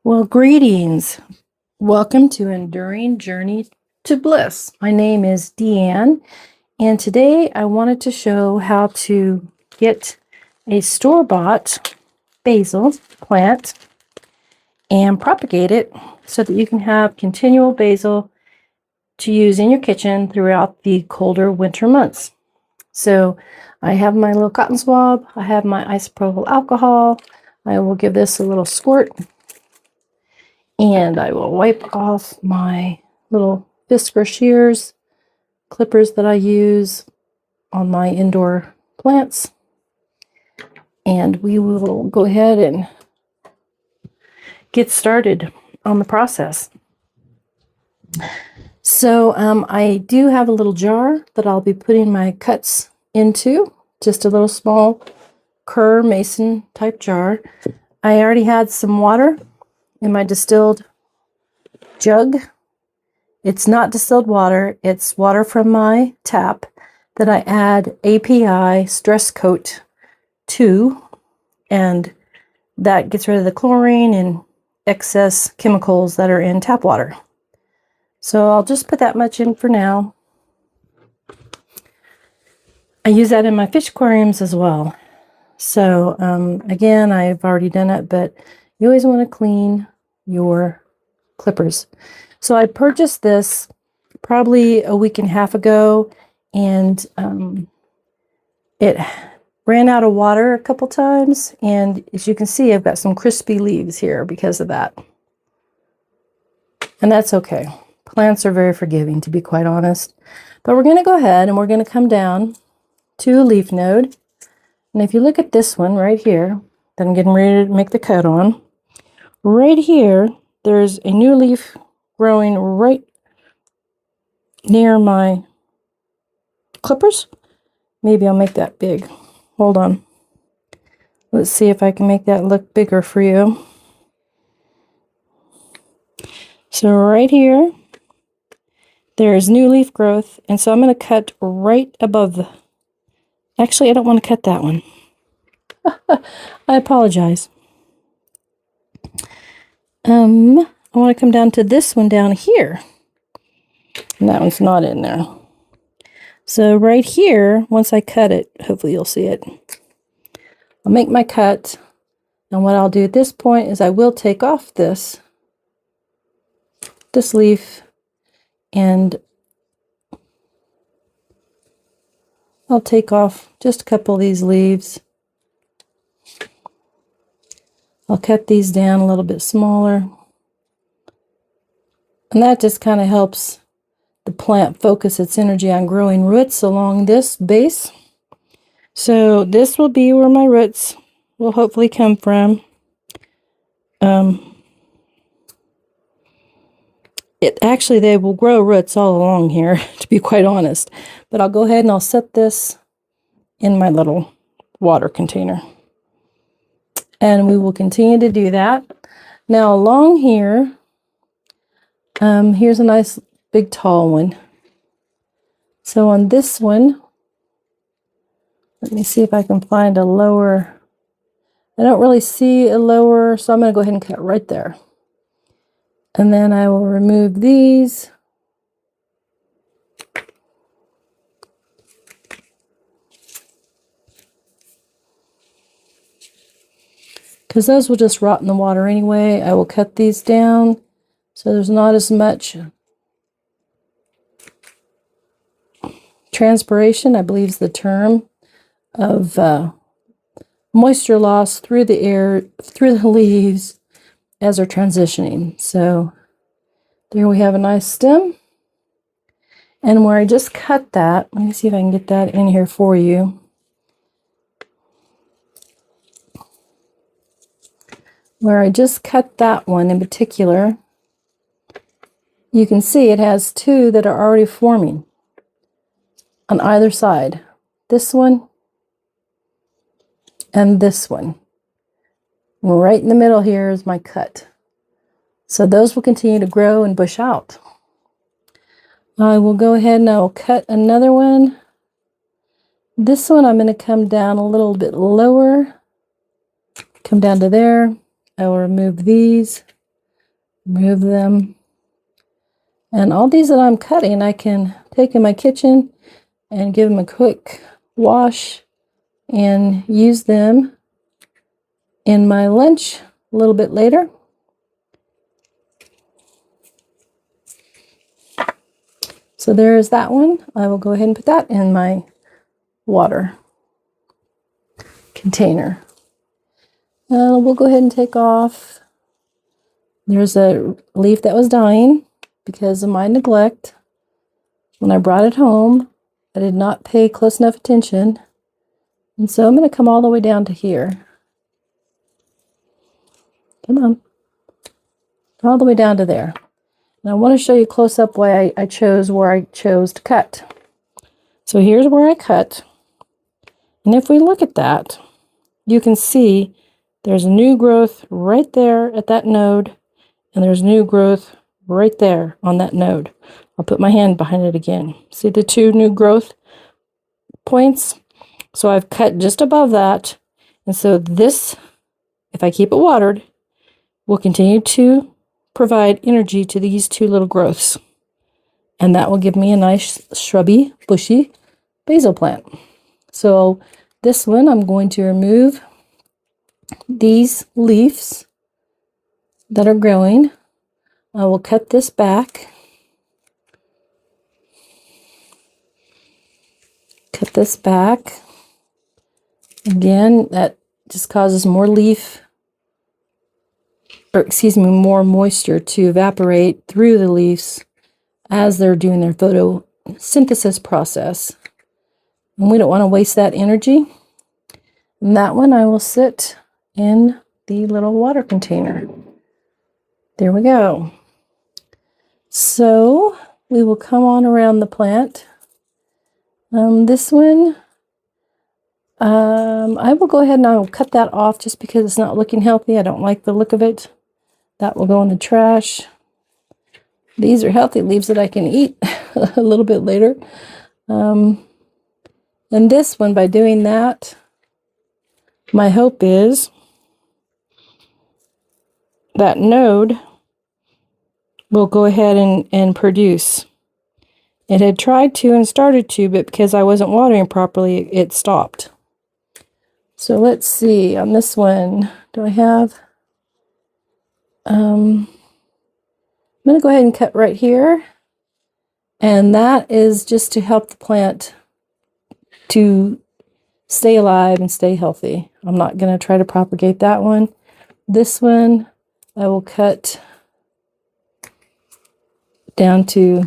Well, greetings. Welcome to Enduring Journey to Bliss. My name is Deanne, and today I wanted to show how to get a store-bought basil plant and propagate it so that you can have continual basil to use in your kitchen throughout the colder winter months. So I have my little cotton swab, I have my isopropyl alcohol. I will give this a little squirt. And I will wipe off my little whisker shears, clippers that I use on my indoor plants. And we will go ahead and get started on the process. So I do have a little jar that I'll be putting my cuts into, just a little small Kerr Mason type jar. I already had some water in my distilled jug. It's not distilled water, it's water from my tap that I add API stress coat to, and that gets rid of the chlorine and excess chemicals that are in tap water. So I'll just put that much in for now. I use that in my fish aquariums as well. So again, I've already done it, but you always want to clean your clippers. So I purchased this probably a week and a half ago, and it ran out of water a couple times, and as you can see, I've got some crispy leaves here because of that. And that's okay. Plants are very forgiving, to be quite honest. But we're going to go ahead and we're going to come down to a leaf node. And if you look at this one right here that I'm getting ready to make the cut on, right here, there's a new leaf growing right near my clippers. Maybe I'll make that big. Hold on. Let's see if I can make that look bigger for you. So right here, there's new leaf growth, and so I'm going to cut right above the... Actually, I don't want to cut that one. I apologize. I want to come down to this one down here. And that one's not in there. So right here, once I cut it, hopefully you'll see it. I'll make my cut. And what I'll do at this point is I will take off this leaf, and I'll take off just a couple of these leaves. I'll cut these down a little bit smaller. And that just kind of helps the plant focus its energy on growing roots along this base. So this will be where my roots will hopefully come from. They will grow roots all along here, to be quite honest. But I'll go ahead and I'll set this in my little water container. And we will continue to do that. Now along here, here's a nice big tall one. So on this one, let me see if I can find a lower. I don't really see a lower, so I'm going to go ahead and cut right there. And then I will remove these. Because those will just rot in the water anyway. I will cut these down so there's not as much transpiration, I believe is the term, of moisture loss through the air, through the leaves as they're transitioning. So there we have a nice stem. And where I just cut that, let me see if I can get that in here for you. Where I just cut that one in particular, you can see it has two that are already forming on either side. This one and this one. Right in the middle here is my cut. So those will continue to grow and bush out. I will go ahead and I will cut another one. This one I'm going to come down a little bit lower. Come down to there. I will remove these. Move them. And all these that I'm cutting, I can take in my kitchen and give them a quick wash and use them in my lunch a little bit later. So there's that one. I will go ahead and put that in my water container. We'll go ahead and take off. There's a leaf that was dying because of my neglect. When I brought it home, I did not pay close enough attention. And so I'm going to come all the way down to here. Come on. All the way down to there. And I want to show you close up why I chose where I chose to cut. So here's where I cut. And if we look at that, you can see there's new growth right there at that node. And there's new growth right there on that node. I'll put my hand behind it again. See the two new growth points? So I've cut just above that. And so this, if I keep it watered, will continue to provide energy to these two little growths. And that will give me a nice shrubby, bushy basil plant. So this one, I'm going to remove these leaves that are growing. I will cut this back. Cut this back. Again, that just causes more more moisture to evaporate through the leaves as they're doing their photosynthesis process. And we don't want to waste that energy. And that one I will sit in the little water container. There we go. So we will come on around the plant. This one, I will go ahead and I will cut that off just because it's not looking healthy. I don't like the look of it. That will go in the trash. These are healthy leaves that I can eat a little bit later. And this one, by doing that, my hope is that node will go ahead and produce. It had tried to and started to, but because I wasn't watering properly, it stopped. So let's see, on this one, do I have... I'm going to go ahead and cut right here. And that is just to help the plant to stay alive and stay healthy. I'm not going to try to propagate that one. This one, I will cut down to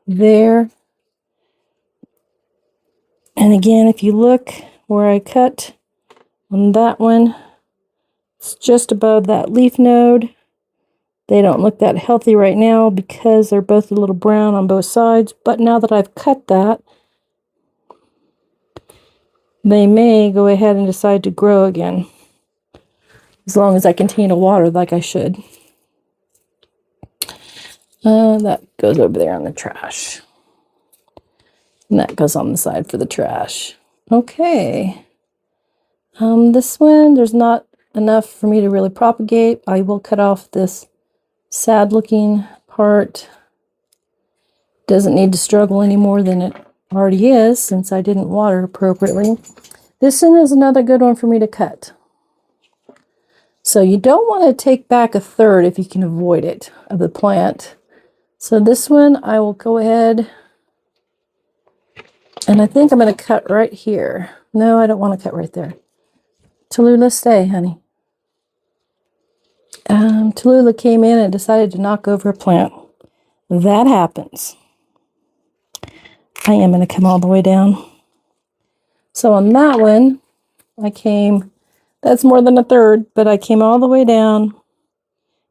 there. And again, if you look where I cut on that one, it's just above that leaf node. They don't look that healthy right now because they're both a little brown on both sides. But now that I've cut that, they may go ahead and decide to grow again, as long as I continue to water like I should. That goes over there on the trash. And that goes on the side for the trash. Okay. This one, there's not enough for me to really propagate. I will cut off this sad looking part. Doesn't need to struggle any more than it already is since I didn't water appropriately. This one is another good one for me to cut. So you don't want to take back a third if you can avoid it of the plant. So this one I will go ahead and I think I'm going to cut right here. No, I don't want to cut right there. Tallulah, stay, honey. Tallulah came in and decided to knock over a plant. That happens. I am going to come all the way down. So on that one, that's more than a third, but I came all the way down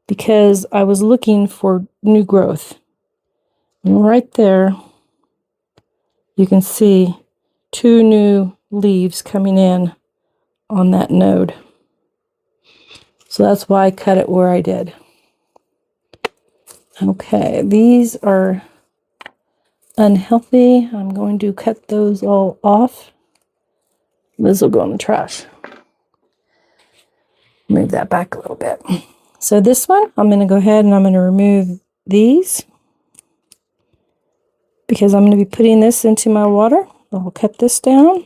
because I was looking for new growth. And right there, you can see two new leaves coming in on that node. So that's why I cut it where I did. Okay, these are unhealthy. I'm going to cut those all off. This will go in the trash. Move that back a little bit. So this one, I'm going to go ahead and I'm going to remove these because I'm going to be putting this into my water. I'll cut this down.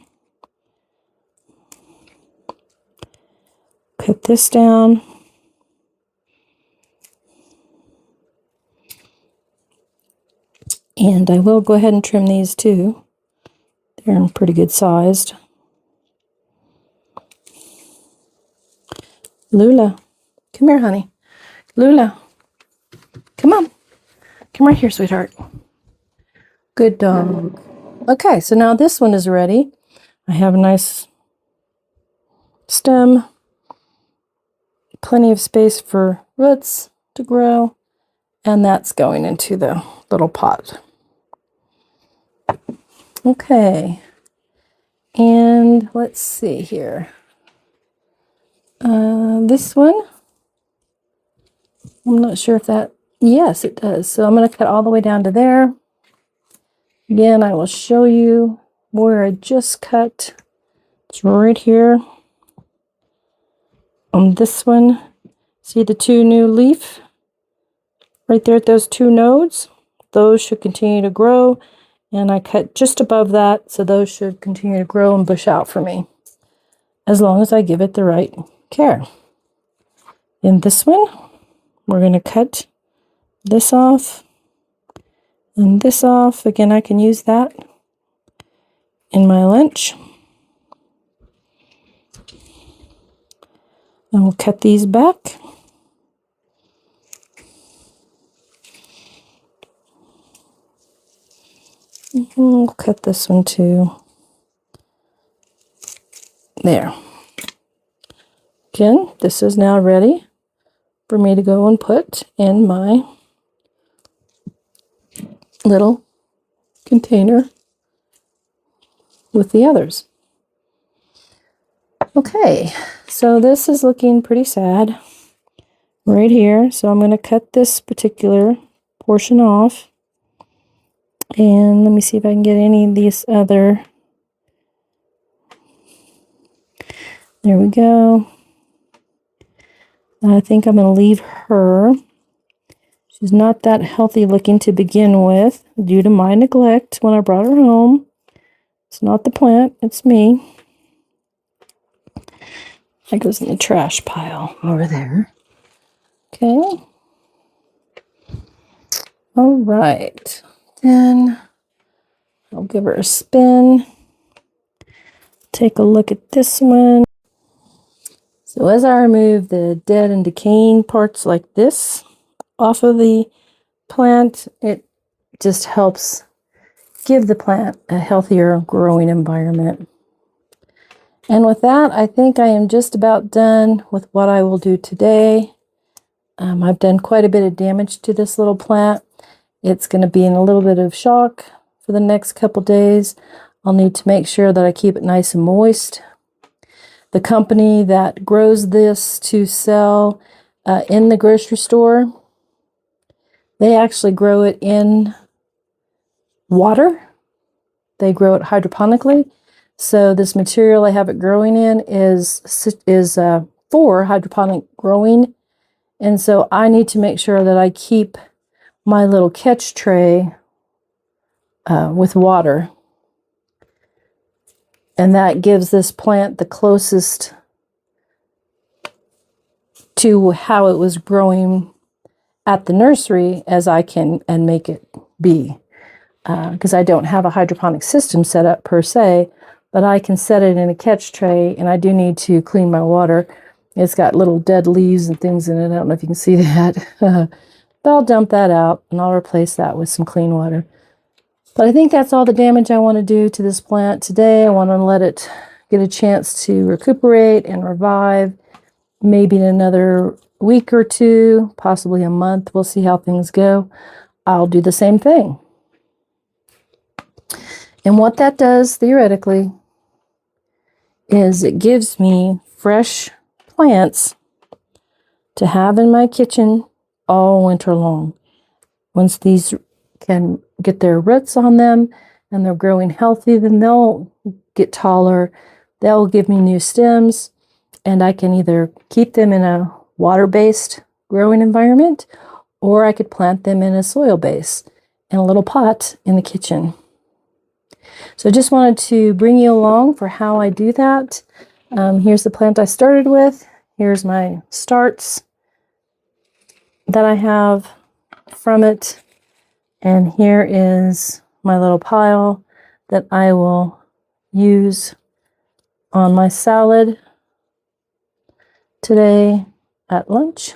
Cut this down. And I will go ahead and trim these too. They're pretty good sized. Lula, come here, honey. Lula, come on. Come right here, sweetheart. Good dog. Okay, so now this one is ready. I have a nice stem, plenty of space for roots to grow, and that's going into the little pot. Okay, and let's see here. This one, I'm not sure if that, yes, it does. So I'm going to cut all the way down to there. Again, I will show you where I just cut. It's right here on this one. See the two new leaf right there at those two nodes? Those should continue to grow, and I cut just above that, so those should continue to grow and bush out for me as long as I give it the right care. In this one, we're going to cut this off and this off. Again, I can use that in my lunch. And we'll cut these back. We'll cut this one too. There. Again, this is now ready for me to go and put in my little container with the others. Okay, so this is looking pretty sad right here. So I'm going to cut this particular portion off. And let me see if I can get any of these other. There we go. I think I'm going to leave her. She's not that healthy looking to begin with due to my neglect when I brought her home. It's not the plant, it's me. That goes in the trash pile over there. Okay. All right. Then I'll give her a spin. Take a look at this one. So as I remove the dead and decaying parts like this off of the plant, it just helps give the plant a healthier growing environment. And with that, I think I am just about done with what I will do today. I've done quite a bit of damage to this little plant. It's going to be in a little bit of shock for the next couple days. I'll need to make sure that I keep it nice and moist. The company that grows this to sell in the grocery store, they actually grow it in water. They grow it hydroponically. So this material I have it growing in is for hydroponic growing. And so I need to make sure that I keep my little catch tray with water. And that gives this plant the closest to how it was growing at the nursery as I can and make it be. Because I don't have a hydroponic system set up per se, but I can set it in a catch tray, and I do need to clean my water. It's got little dead leaves and things in it. I don't know if you can see that. But I'll dump that out, and I'll replace that with some clean water. But I think that's all the damage I want to do to this plant today. I want to let it get a chance to recuperate and revive. Maybe in another week or two, possibly a month. We'll see how things go. I'll do the same thing. And what that does, theoretically, is it gives me fresh plants to have in my kitchen all winter long. Once these can get their roots on them and they're growing healthy, then they'll get taller. They'll give me new stems, and I can either keep them in a water-based growing environment, or I could plant them in a soil base in a little pot in the kitchen. So I just wanted to bring you along for how I do that. Here's the plant I started with. Here's my starts that I have from it. And here is my little pile that I will use on my salad today at lunch.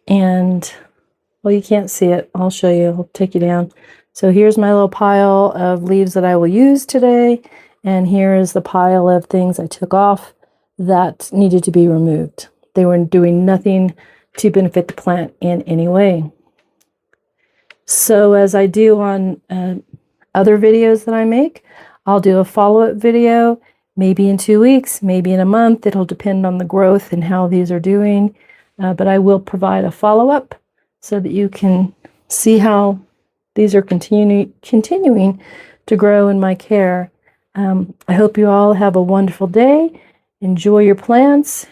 And, well, you can't see it. I'll show you. I'll take you down. So here's my little pile of leaves that I will use today. And here is the pile of things I took off that needed to be removed. They were doing nothing to benefit the plant in any way. So as I do on other videos that I make, I'll do a follow-up video, maybe in 2 weeks, maybe in a month. It'll depend on the growth and how these are doing. But I will provide a follow-up so that you can see how these are continuing to grow in my care. I hope you all have a wonderful day. Enjoy your plants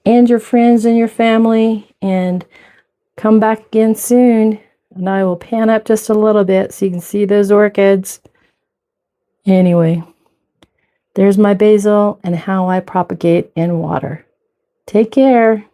and your friends and your family, and come back again soon, and I will pan up just a little bit so you can see those orchids. Anyway, there's my basil and how I propagate in water. Take care.